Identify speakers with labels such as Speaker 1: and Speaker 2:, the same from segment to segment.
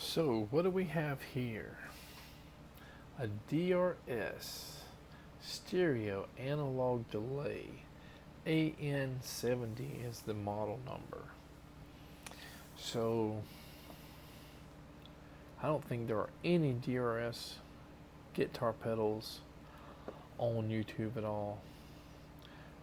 Speaker 1: So what do we have here? A DRS stereo analog delay. AN-70 is the model number. So I don't think there are any DRS guitar pedals on YouTube at all.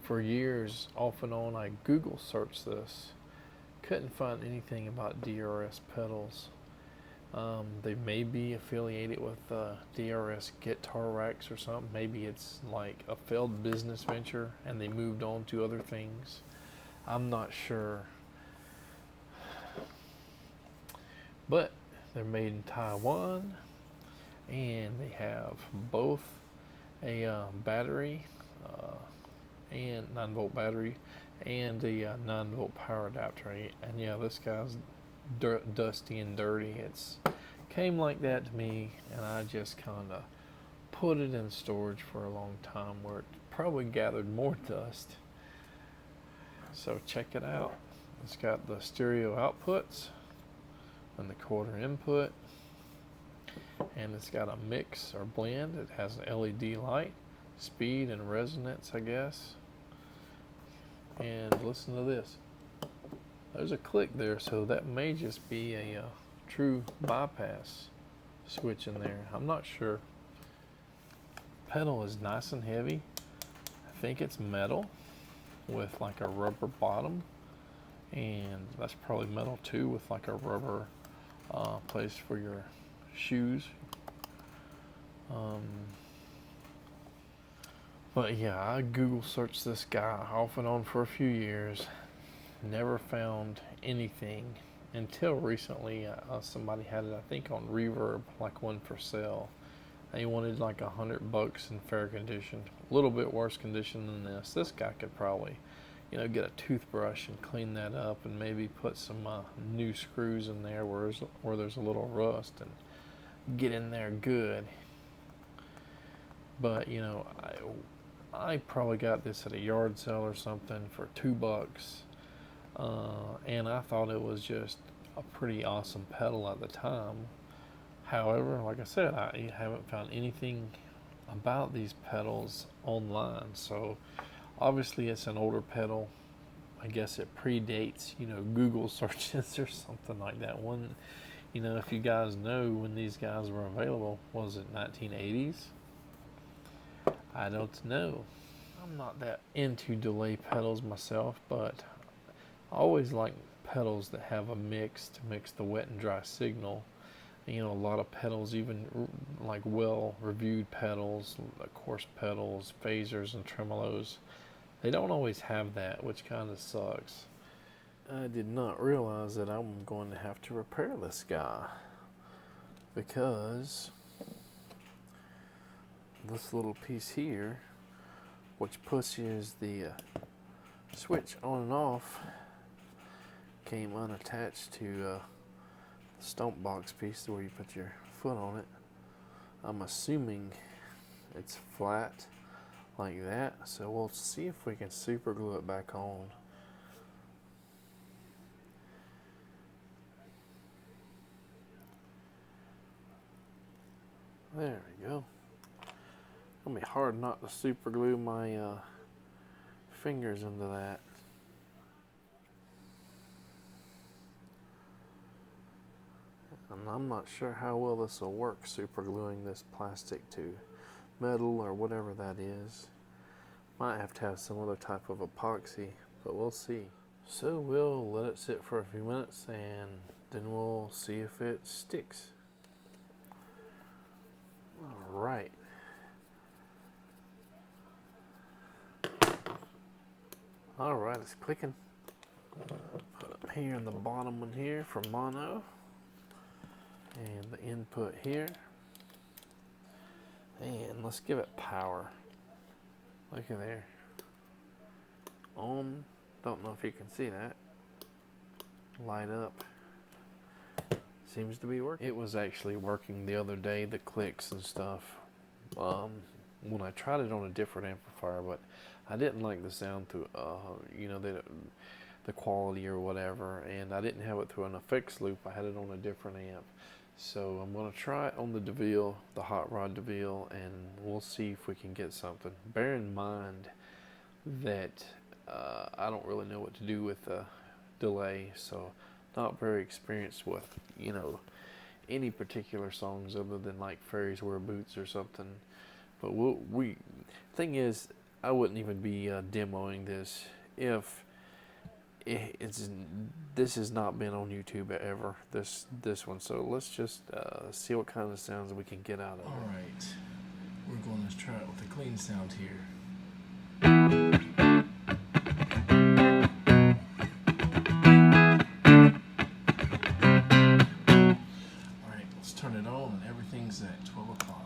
Speaker 1: For years, off and on, I Google searched this. Couldn't find anything about DRS pedals. They may be affiliated with DRS guitar racks or something. Maybe it's like a failed business venture and they moved on to other things. I'm not sure. But they're made in Taiwan and they have both a battery and 9-volt battery and a 9-volt power adapter. And yeah, this guy's dusty and dirty. It's came like that to me, and I just kind of put it in storage for a long time where it probably gathered more dust. So check it out. It's got the stereo outputs and the quarter input, and it's got a mix or blend. It has an LED light, speed and resonance, I guess. And listen to this. There's a click there, so that may just be a true bypass switch in there. I'm not sure. Pedal is nice and heavy. I think it's metal with like a rubber bottom, and that's probably metal too with like a rubber place for your shoes. But yeah, I Google searched this guy off and on for a few years. Never found anything until recently. Somebody had it, I think, on Reverb, like one for sale. They wanted like $100 in fair condition, a little bit worse condition than this. This guy could probably, get a toothbrush and clean that up, and maybe put some new screws in there where there's a little rust, and get in there good. But I probably got this at a yard sale or something for $2. And I thought it was just a pretty awesome pedal at the time. However, like I said, I haven't found anything about these pedals online. So obviously it's an older pedal. I guess it predates, Google searches or something like that. One, if you guys know when these guys were available, was it 1980s? I don't know. I'm not that into delay pedals myself, but I always like pedals that have a mix to mix the wet and dry signal. A lot of pedals, even like well-reviewed pedals, of course pedals, phasers, and tremolos, they don't always have that, which kind of sucks. I did not realize that I'm going to have to repair this guy, because this little piece here, which pushes the switch on and off, came unattached to the stomp box piece where you put your foot on it. I'm assuming it's flat like that, so we'll see if we can super glue it back on. There we go. It's gonna be hard not to super glue my fingers into that. And I'm not sure how well this will work, super gluing this plastic to metal or whatever that is. Might have to have some other type of epoxy, but we'll see. So we'll let it sit for a few minutes and then we'll see if it sticks. Alright. Alright, it's clicking. Put it here in the bottom one here for mono. And the input here. And let's give it power. Look at there. On. Don't know if you can see that. Light up. Seems to be working. It was actually working the other day, the clicks and stuff. When I tried it on a different amplifier, but I didn't like the sound through, the quality or whatever, and I didn't have it through an effects loop. I had it on a different amp. So I'm going to try it on the DeVille, the Hot Rod Deville, and we'll see if we can get something. Bear in mind that I don't really know what to do with the delay, so not very experienced with, you know, any particular songs other than like Fairies Wear Boots or something. But thing is, I wouldn't even be demoing this if this has not been on YouTube ever, this one. So let's just see what kind of sounds we can get out of it.
Speaker 2: All right, we're going to try it with a clean sound here. All right, let's turn it on, and everything's at 12 o'clock.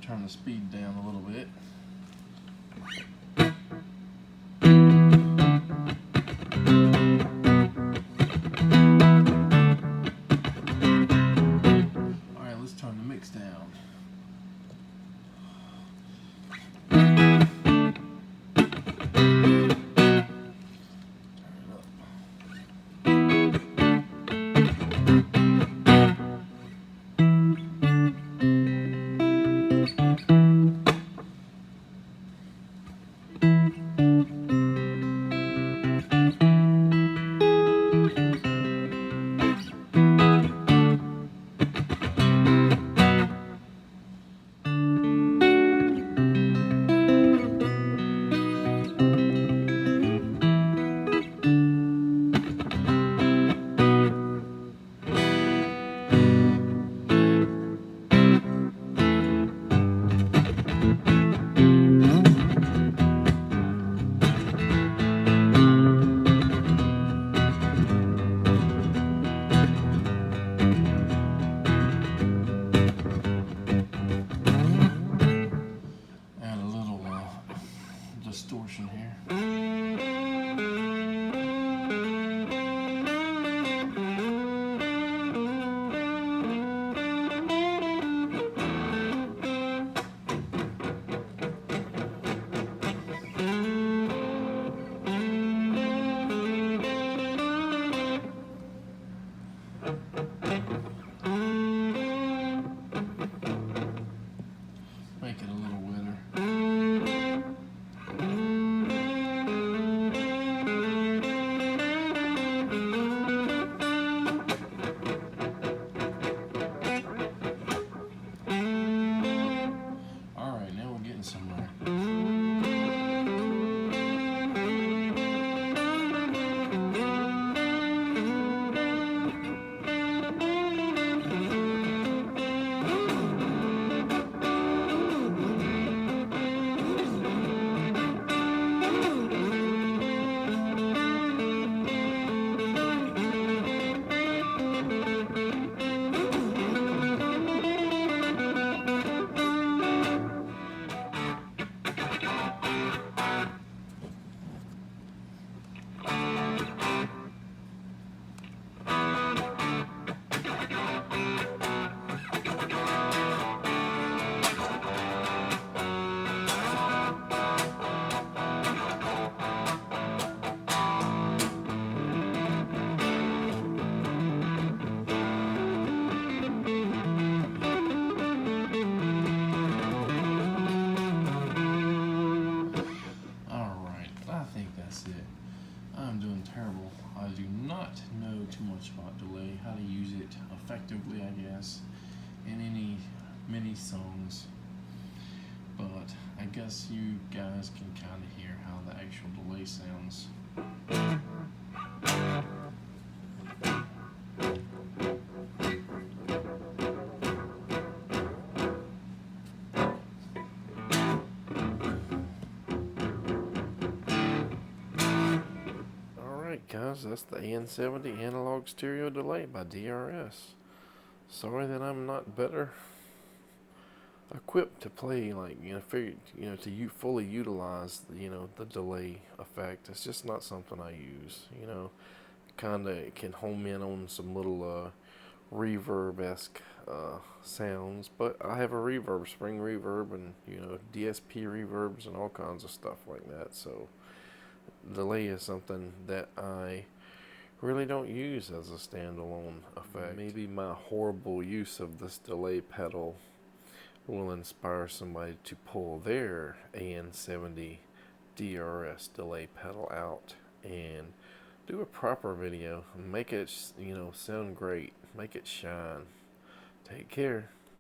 Speaker 2: Turn the speed down a little bit. All right, let's turn the mix down. Distortion here. Make it a little wetter. Somewhere. I'm doing terrible. I do not know too much about delay, how to use it effectively, I guess, in any mini songs. But I guess you guys can kind of hear how the actual delay sounds.
Speaker 1: Guys, that's the AN-70 analog stereo delay by DRS. Sorry that I'm not better equipped to play, like, to fully utilize, the delay effect. It's just not something I use. Kind of can home in on some little reverb-esque sounds, but I have a reverb, spring reverb, and DSP reverbs and all kinds of stuff like that. So delay is something that I really don't use as a standalone effect. Maybe my horrible use of this delay pedal will inspire somebody to pull their AN-70 DRS delay pedal out and do a proper video and make it, sound great, make it shine. Take care.